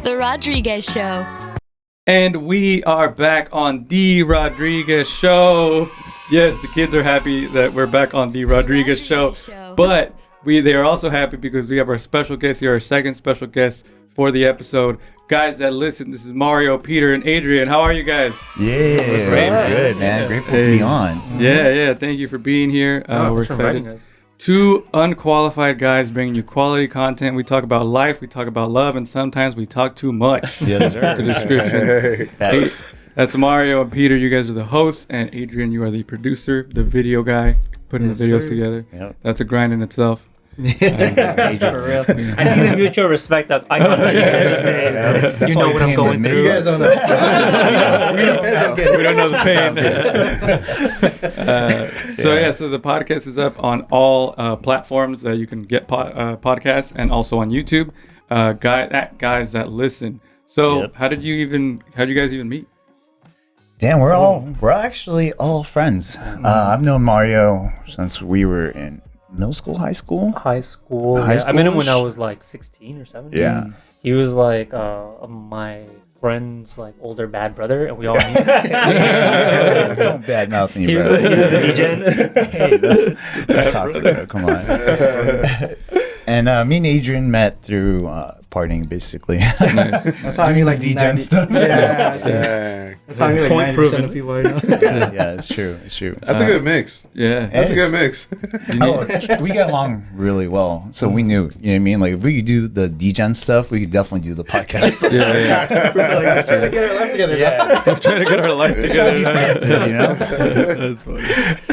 The Rodriguez Show. And we are back on The Rodriguez Show. Yes, the kids are happy that we're back on The Rodriguez Show. But they are also happy because we have our special guest here, our second special guest for the episode. Guys that listen, this is Mario, Peter, and Adrian. How are you guys? Yeah, good, man. Grateful to be on. Yeah. Thank you for being here. We're excited. Two unqualified guys bringing you quality content. We talk about life, we talk about love, and sometimes we talk too much. Yes, sir. The description. That's Mario and Peter. You guys are the hosts, and Adrian, you are the producer, the video guy, putting the videos together. Yep. That's a grind in itself. For real. I see the mutual respect that I got that you guys just made. You know what I'm going through. You guys don't know. We don't know the pain. So the podcast is up on all platforms that you can get podcasts, and also on YouTube. Guys that listen. So how did you guys even meet? Damn, we're actually all friends. I've known Mario since we were in middle school, high school. I met him when I was like 16 or 17. Yeah. He was like my friend's like older bad brother, and we all knew. Don't badmouth me, bro. He was the DJ. Hey, let's talk to him. Come on. And me and Adrian met through partying, basically. Nice. That's how I mean, like DJ stuff. Yeah. That's how I mean, like 90% of people I know. Yeah, it's true. That's a good mix. Yeah. That's a good mix. We get along really well, so we knew, you know what I mean? Like, if we could do the DJ stuff, we could definitely do the podcast. Yeah. We're like, let's try to get our life together. Yeah. Let's try to get our life together. You know? That's funny.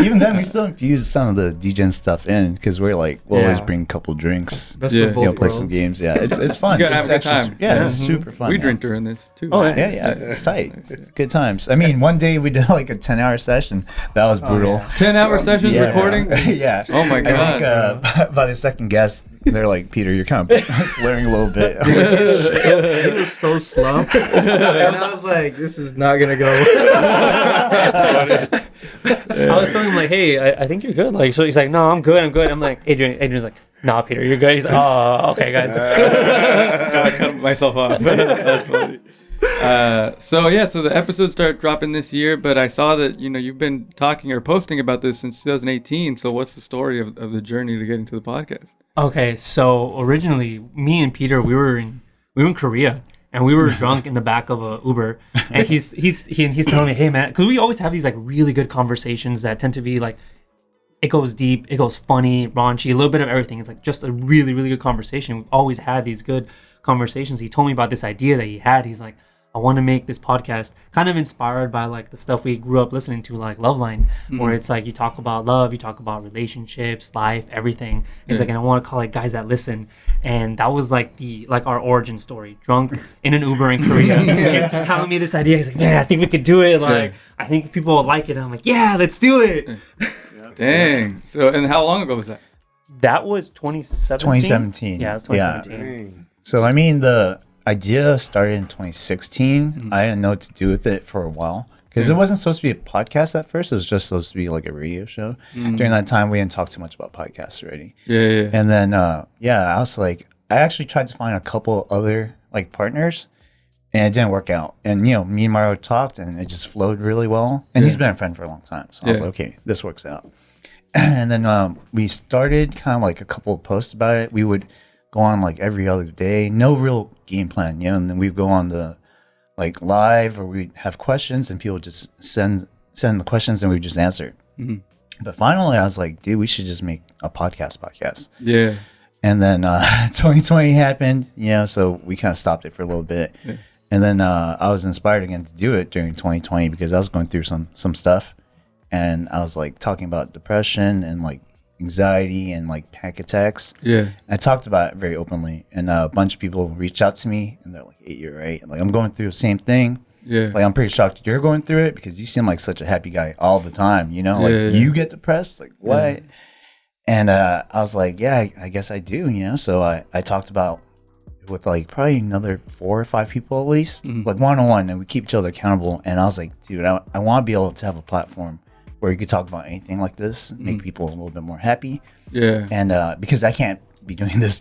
Even then, we still infuse some of the DJ stuff in, because we're like, we'll always bring a couple drinks. Best of both play some games. Yeah, it's fun. You gotta it's have a good time. Yeah, it's super fun. We drink during this too. Oh, Yeah, it's tight. It's good times. I mean, one day we did like a 10-hour session. That was brutal. 10-hour sessions recording? Yeah. Oh my God. I think by the second guest, they're like, Peter, you're kind of slurring a little bit. He was so slow. And I was like, this is not going to go. I was telling him like, hey, I think you're good. Like, so he's like, no, I'm good. I'm like, Adrian's like, nah, Peter, you're good. He's like, oh, okay, guys. I cut myself off. That's funny. So the episodes start dropping this year, but I saw that you've been talking or posting about this since 2018. So what's the story of the journey to getting to the podcast? Okay, so originally, me and Peter, we were in Korea, and we were drunk in the back of a Uber, and he's telling me, hey man, because we always have these like really good conversations that tend to be like, it goes deep, it goes funny, raunchy, a little bit of everything. It's like just a really, really good conversation. We've always had these good conversations. He told me about this idea that he had. He's like, I want to make this podcast kind of inspired by like the stuff we grew up listening to, like Loveline, where it's like you talk about love, you talk about relationships, life, everything. It's like, and I want to call it Guys That Listen. And that was like our origin story. Drunk in an Uber in Korea, and just telling me this idea. He's like, man, I think we could do it. Like, I think people will like it. And I'm like, yeah, let's do it. Dang. So, and how long ago was that? That was 2017. 2017. Yeah, it was 2017. Yeah. So, I mean, the idea started in 2016. I didn't know what to do with it for a while, because it wasn't supposed to be a podcast at first. It was just supposed to be like a radio show. During that time, we didn't talk too much about podcasts already. Yeah. And then, I was like, I actually tried to find a couple other like partners, and it didn't work out. And, me and Mario talked, and it just flowed really well. And he's been a friend for a long time. So I was like, okay, this works out. And then we started kind of like a couple of posts about it. We would go on like every other day, no real game plan, and then we'd go on the like live, or we'd have questions and people would just send the questions and we'd just answer. But finally I was like, dude, we should just make a podcast. Yeah. And then 2020 happened, so we kind of stopped it for a little bit. And then I was inspired again to do it during 2020 because I was going through some stuff, and I was like talking about depression and like anxiety and like panic attacks. Yeah. I talked about it very openly, and a bunch of people reached out to me, and they're like, hey, you're right. And like, I'm going through the same thing. Yeah. Like, I'm pretty shocked you're going through it, because you seem like such a happy guy all the time, you get depressed, like what? Yeah. And I was like, yeah, I guess I do, So I talked about it with like probably another 4 or 5 people at least, like one-on-one, and we keep each other accountable. And I was like, dude, I want to be able to have a platform where you could talk about anything like this, make people a little bit more happy. Yeah. And because I can't be doing this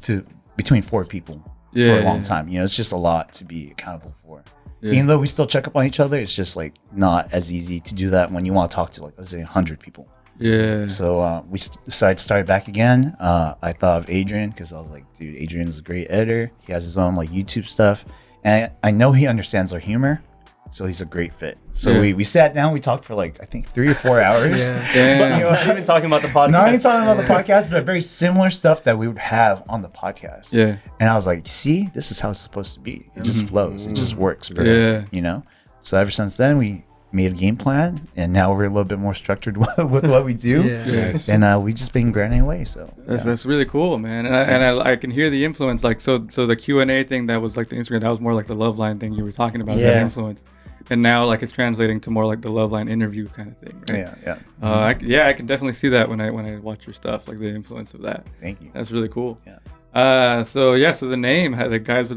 between 4 people. for a long time. You know, it's just a lot to be accountable for. Even though we still check up on each other, it's just like not as easy to do that when you want to talk to like, let's say 100 people. Yeah. So we decided to start back again. I thought of Adrian because I was like, dude, Adrian's a great editor. He has his own like YouTube stuff. And I know he understands our humor. So he's a great fit. So we sat down, we talked for like, I think 3 or 4 hours. But not even talking about the podcast. Not even talking about the podcast, but very similar stuff that we would have on the podcast. Yeah. And I was like, see, this is how it's supposed to be. It just flows. It just works perfect, you know? So ever since then, we made a game plan, and now we're a little bit more structured with what we do. Yes. And we've just been grinding away. So That's really cool, man. And I can hear the influence. Like, so the Q&A thing that was like the Instagram, that was more like the Love Line thing you were talking about, that influence. And now like it's translating to more like the Love Line interview kind of thing, right? I can definitely see that when I watch your stuff, like the influence of that. Thank you. That's really cool. Yeah. So the name, the guys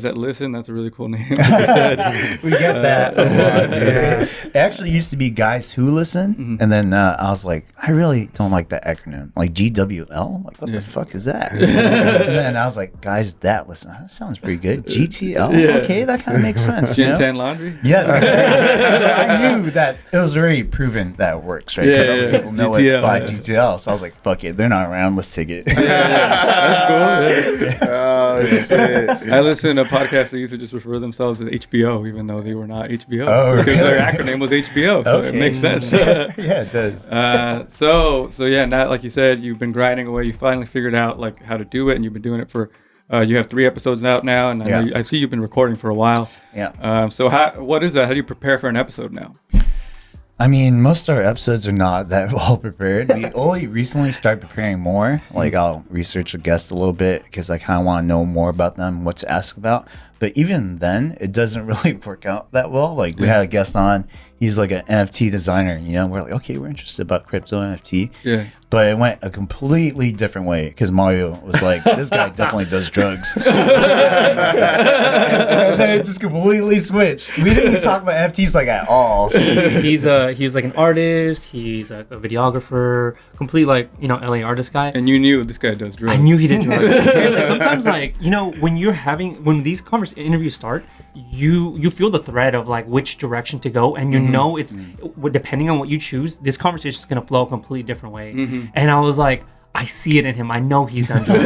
that listen, that's a really cool name. Like you said. We get that a lot, dude. It actually used to be Guys Who Listen, and then I was like, I really don't like that acronym, like GWL. Like, what the fuck is that? And then I was like, Guys That Listen. That sounds pretty good. GTL. Okay, that kind of makes sense. Gin Tan Laundry. Yes. Exactly. So I knew that it was already proven that it works, right? Because other people know GTL, it by GTL. So I was like, fuck it, they're not around. Let's take it. That's cool. Oh shit! I listen to podcasts that used to just refer themselves as HBO, even though they were not HBO, really? because their acronym was HBO, so it makes sense. Yeah, it does. So yeah, now like you said, you've been grinding away. You finally figured out like how to do it, and you've been doing it for. You have 3 episodes out now, and I see you've been recording for a while. Yeah. So what is that? How do you prepare for an episode now? I mean, most of our episodes are not that well prepared. We only recently started preparing more. Like, I'll research a guest a little bit because I kind of want to know more about them, what to ask about. But even then, it doesn't really work out that well. Like, we had a guest on. He's like an NFT designer. You know, we're like, okay, we're interested about crypto NFT. Yeah. But it went a completely different way because Mario was like, this guy definitely does drugs. And then it just completely switched. We didn't even talk about NFTs like at all. He's like an artist. He's like a videographer, complete like LA artist guy. And you knew this guy does drugs. I knew he did drugs. And, like, sometimes like when these interviews start, you feel the thread of like which direction to go, and know it's depending on what you choose, this conversation is gonna flow a completely different way. And I was like, I see it in him. I know he's done drugs.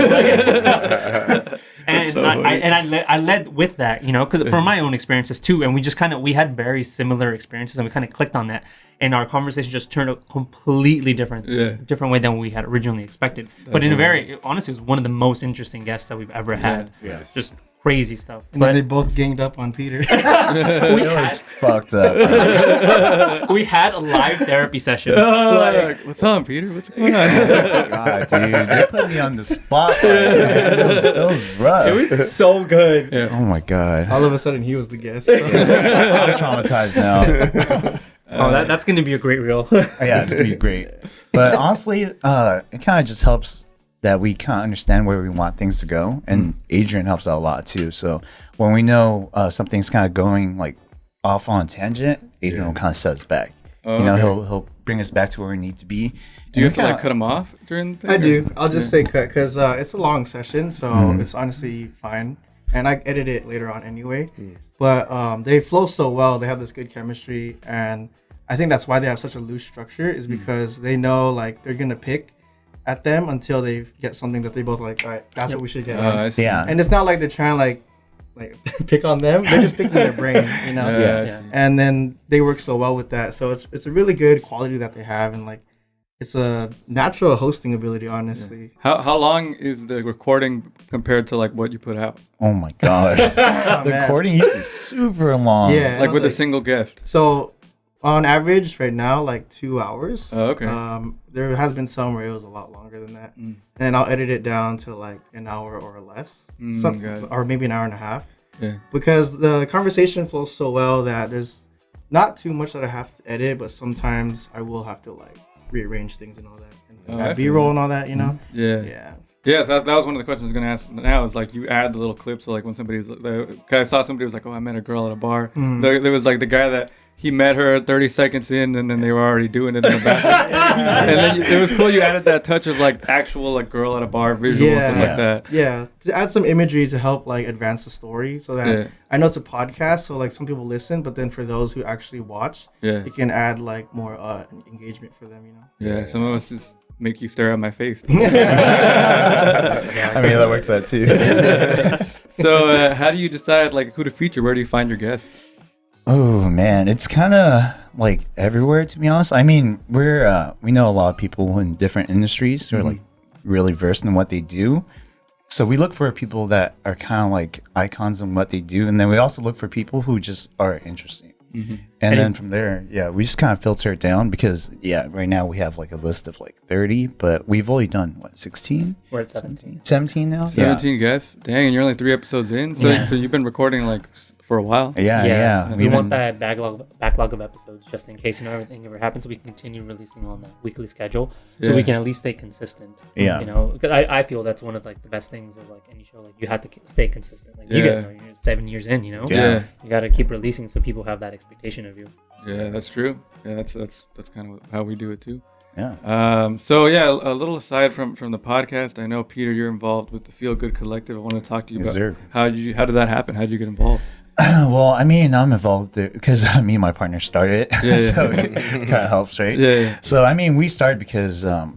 And so I led with that, because from my own experiences too, and we had very similar experiences, and we kind of clicked on that, and our conversation just turned a completely different way than we had originally expected. But in a very honestly, it was one of the most interesting guests that we've ever had. Yes. Just crazy stuff. And then they both ganged up on Peter. It was fucked up. We had a live therapy session. What's on, Peter? What's going on? God, dude, they put me on the spot. It was rough. It was so good. Yeah. Oh my god. All of a sudden, he was the guest. So. I'm traumatized now. That's gonna be a great reel. Yeah, it's gonna be great. But honestly, it kind of just helps that we kind of understand where we want things to go, and Adrian helps out a lot too. So when we know something's kind of going like off on a tangent, Adrian will kind of set us back. He'll bring us back to where we need to be. Do you have to like cut him off during the thing? I do. I'll just say cut because it's a long session, so it's honestly fine. And I edit it later on anyway. But they flow so well. They have this good chemistry, and I think that's why they have such a loose structure. Is because they know like they're gonna pick at them until they get something that they both like. All right, that's what we should get. I see. Yeah. And it's not like they're trying to like pick on them. They're just picking their brain, Yeah. And then they work so well with that. So it's a really good quality that they have, and like it's a natural hosting ability, honestly. How long is the recording compared to like what you put out? Oh my god. The recording used to be super long. Yeah. Like with a single guest. So on average right now, like 2 hours. Oh, okay. There has been some where it was a lot longer than that. And I'll edit it down to like an hour or less. Or maybe an hour and a half. Yeah. Because the conversation flows so well that there's not too much that I have to edit, but sometimes I will have to like rearrange things and all that. And add B-roll and all that, Yeah. Yeah. Yeah, so that was one of the questions I was going to ask now is like you add the little clips of like when somebody's, I saw somebody was like, oh, I met a girl at a bar. There was like the guy that he met her 30 seconds in, and then they were already doing it in the bathroom. And then it was cool. You added that touch of like actual like girl at a bar visual and stuff like that. Yeah, to add some imagery to help like advance the story, so that I know it's a podcast, so like some people listen, but then for those who actually watch, it can add like more engagement for them. Yeah, some of us just make you stare at my face. I mean, that works out too. So how do you decide like who to feature? Where do you find your guests? Oh man, it's kind of like everywhere, to be honest. I mean, we know a lot of people in different industries who are like really versed in what they do. So we look for people that are kind of like icons in what they do, and then we also look for people who just are interesting. And then from there, we just kind of filter it down because right now we have like a list of like 30, but we've only done what, 16? We're at 17. 17 now. 17 guests. Dang, and you're only 3 episodes in. So you've been recording like for a while. Yeah. We want that backlog of episodes just in case everything ever happens, so we can continue releasing on that weekly schedule, so we can at least stay consistent. Yeah. Because I feel that's one of like the best things of like any show. Like you have to stay consistent. Like you guys know, you're 7 years in. You got to keep releasing so people have that expectation of you. Yeah, that's true. Yeah, that's kind of how we do it too. Yeah. So a little aside from the podcast, I know Peter, you're involved with the Feel Good Collective. I want to talk to you about how did that happen? How did you get involved? Well, I mean, I'm involved because me and my partner started it, so it kind of helps, right? Yeah. So I mean, we started because I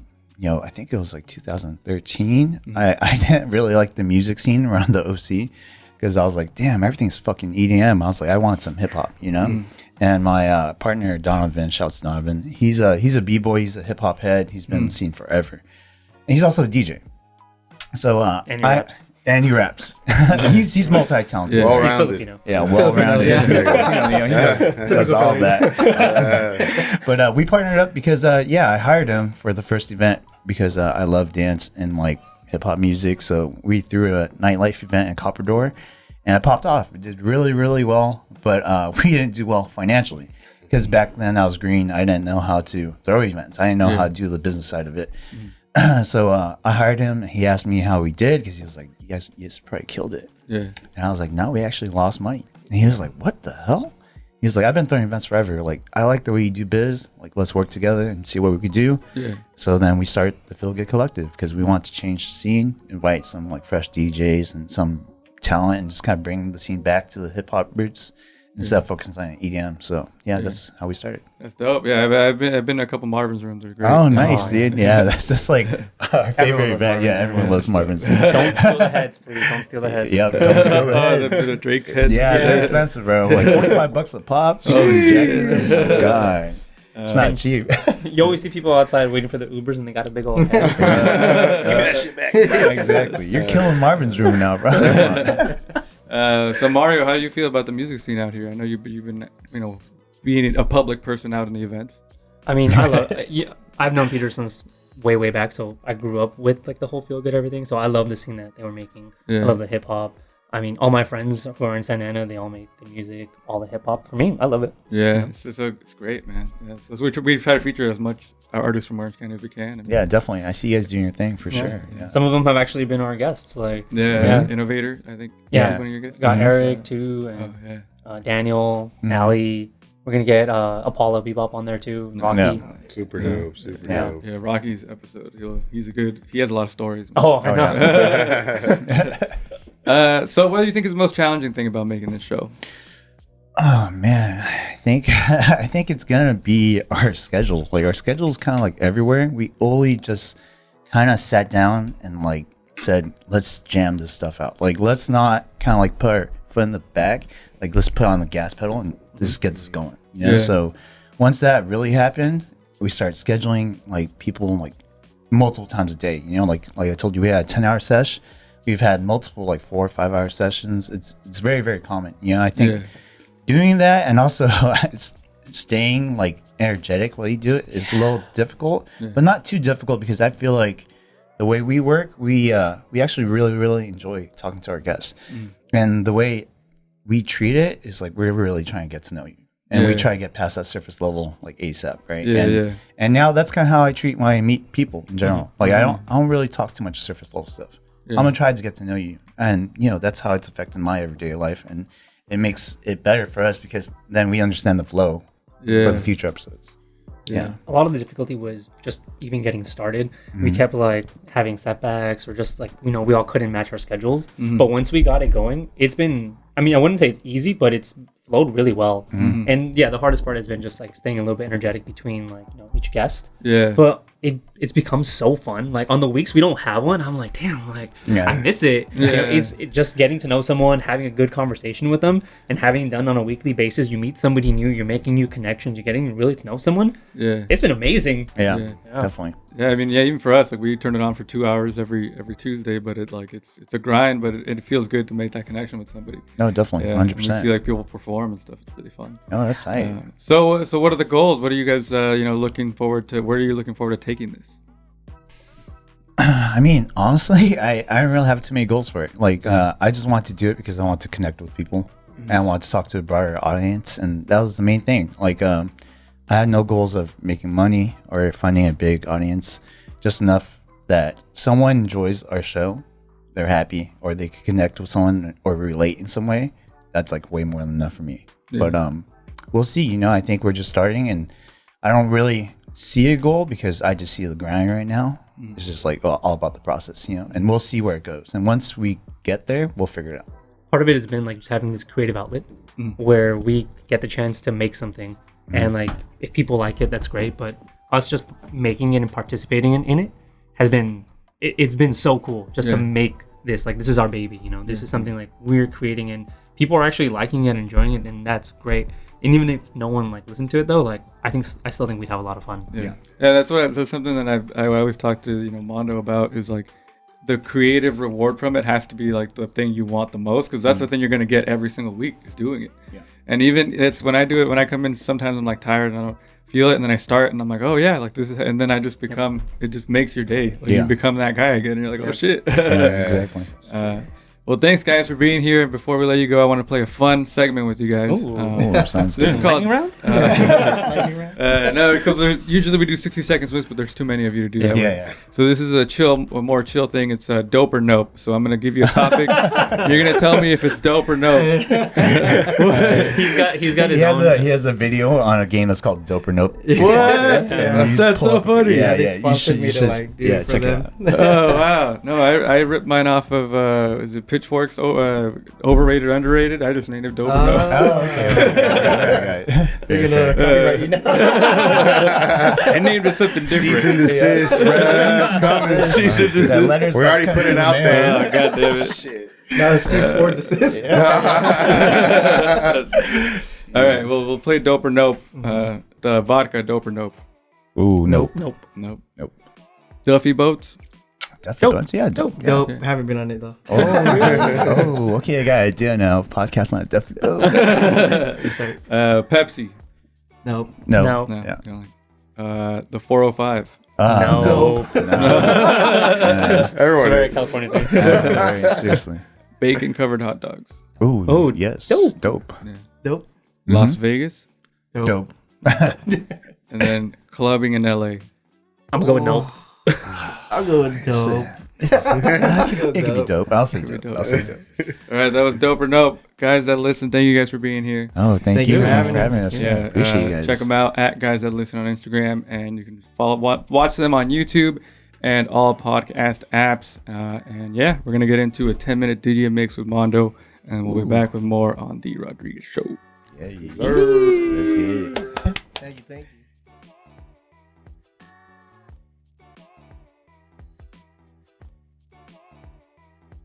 think it was like 2013. I didn't really like the music scene around the OC because I was like, damn, everything's fucking EDM. I was like, I want some hip hop, And my partner Donovan, shouts Donovan, he's a b-boy, he's a hip hop head. He's been in the scene forever, and he's also a DJ. So and he raps. And he raps. he's multi-talented. Yeah. Well He's rounded. Filipino. Yeah, well-rounded. He does all that. But we partnered up because, I hired him for the first event because I love dance and like hip-hop music. So we threw a nightlife event in Copper Door, and it popped off. It did really, really well, but we didn't do well financially because back then I was green. I didn't know how to throw events. I didn't know how to do the business side of it. So I hired him. He asked me how we did because he was like, you guys probably killed it. Yeah. And I was like, no, we actually lost money. And he was like, what the hell? He was like, I've been throwing events forever. Like, I like the way you do biz. Like, let's work together and see what we could do. Yeah. So then we started the Feel Good Collective because we want to change the scene, invite some like fresh DJs and some talent, and just kind of bring the scene back to the hip hop roots instead of focusing on EDM. So that's how we started. That's dope. Yeah, I've been to a couple Marvin's rooms. They're great. Oh, nice, dude. Yeah, that's just like our favorite event. Yeah, everyone loves Marvin's. Don't steal the heads, please. Don't steal the heads. Yeah, don't steal the heads. The Drake heads. Yeah, they're expensive, bro. Like $45 a pop. Oh, God. It's not cheap. You always see people outside waiting for the Ubers, and they got a big old head. Give me that shit back. Yeah, exactly. You're killing Marvin's room now, bro. So Mario, how do you feel about the music scene out here? I know you've been being a public person out in the events. I mean, I've known Peter since way back, so I grew up with like the whole Feel Good everything. So I love the scene that they were making. I love the hip hop. I mean, all my friends who are in Santa Ana, they all make good music, all the hip hop. For me, I love it. Yeah, it's great, man. Yeah, so we try to feature as much artists from Orange County as we can. And yeah, definitely. I see you guys doing your thing for sure. Yeah. Some of them have actually been our guests. Like Innovator, I think. Yeah, one of your guests. Got Eric too, and Daniel, Ali. We're gonna get Apollo Bebop on there too. Rocky. Yeah. Super dope. Super dope. Yeah, Rocky's episode. He has a lot of stories. Oh, I know. So what do you think is the most challenging thing about making this show? Oh man, I think it's gonna be our schedule. Like our schedule is kind of like everywhere. We only just kind of sat down and like said, let's jam this stuff out. Like let's not kind of like put our foot in the back. Like let's put on the gas pedal and just get this going. You know? So once that really happened, we started scheduling like people like multiple times a day. You know, like I told you, we had a 10-hour sesh. We've had multiple like 4 or 5 hour sessions. It's very, very common. You know, I think doing that and also staying like energetic while you do it is a little difficult, but not too difficult because I feel like the way we work, we actually really, really enjoy talking to our guests. And the way we treat it is like we're really trying to get to know you. And we try to get past that surface level like ASAP, right? And now that's kind of how I treat when I meet people in general. Like I don't really talk too much surface level stuff. I'm gonna try to get to know you, and that's how it's affecting my everyday life, and it makes it better for us because then we understand the flow for the future episodes. Yeah. A lot of the difficulty was just even getting started. We kept like having setbacks or just like, we all couldn't match our schedules. But once we got it going, it's been, I wouldn't say it's easy, but it's flowed really well. And yeah, the hardest part has been just like staying a little bit energetic between like, each guest. Yeah. But it's become so fun. Like on the weeks we don't have one, I'm like, damn, like I miss it. It's just getting to know someone, having a good conversation with them, and having it done on a weekly basis. You meet somebody new, you're making new connections, you're getting really to know someone. Yeah. It's been amazing. Yeah, definitely. Yeah, even for us, like we turn it on for 2 hours every Tuesday, but it's a grind, but it feels good to make that connection with somebody. No, definitely, 100%. And you see like people perform and stuff. It's really fun. Oh, that's tight. So what are the goals? What are you guys looking forward to? Where are you looking forward to taking this? Honestly, I don't really have too many goals for it. Like, I just want to do it because I want to connect with people and I want to talk to a broader audience, and that was the main thing. Like, I had no goals of making money or finding a big audience, just enough that someone enjoys our show, they're happy, or they can connect with someone or relate in some way. That's like way more than enough for me. Yeah. But we'll see. I think we're just starting, and I don't really see a goal because I just see the grind right now. It's just like all about the process, and we'll see where it goes. And once we get there, we'll figure it out. Part of it has been like just having this creative outlet where we get the chance to make something, and like if people like it, that's great. But us just making it and participating in it has been it's been so cool just to make this. Like, this is our baby, this is something like we're creating, and people are actually liking it and enjoying it, and that's great. And even if no one like listened to it though, like I still think we'd have a lot of fun. Yeah, that's something that I always talk to Mondo about, is like the creative reward from it has to be like the thing you want the most, because that's the thing you're gonna get every single week is doing it. Yeah. And even it's when I do it, when I come in, sometimes I'm like tired and I don't feel it, and then I start and I'm like, oh yeah, like this is, and then I just become, it just makes your day. Like you become that guy again, and you're like, oh shit. Exactly. Well, thanks guys for being here. And before we let you go, I want to play a fun segment with you guys. Sounds this is good. called Lightning round? no, because usually we do 60 seconds with, but there's too many of you to do that. Yeah. So this is a more chill thing. It's dope or nope. So I'm gonna give you a topic. You're gonna tell me if it's dope or nope. He's got his own. He has a video on a game that's called Dope or Nope. What? That's so funny. Yeah, they sponsored me to like do it for check them. it out. Oh wow! No, I ripped mine off of is it Pitchfork's overrated, underrated? I just named it Dope or Nope. Oh, okay. They're gonna copyright you now. I named it something different. Cease and desist, bro. It's coming. Cease and desist. We're already putting it out there. Oh, God damn it. Shit. No, cease or desist. All right, well, we'll play Dope or Nope. The vodka, Dope or Nope. Ooh, nope. Nope. Duffy boats. Definitely. Dope. Yeah, dope. Yeah. Nope, haven't been on it though. Oh, okay. I got an idea now. Podcast on a definitely. Pepsi. Nope. No. No. No. Yeah. You don't like. The 405. No. Everyone. Sorry, California thing. Seriously. Bacon covered hot dogs. Ooh, Oh, yes. dope. Dope. Nope. Las Vegas. Dope. And then clubbing in LA. I'm going nope. I'll go with dope. It could be dope. I'll say dope. dope. I'll say dope. All right, that was Dope or Nope. Guys that listen, thank you guys for being here. Oh, thank you for for having having us. us. Yeah, Appreciate you guys. check them out at Guys That Listen on Instagram, and you can watch them on YouTube and all podcast apps. And yeah, we're gonna get into a 10-minute Didia mix with Mondo, and we'll be back with more on the Rodriguez Show. Yeah. Let's get it. Thank you.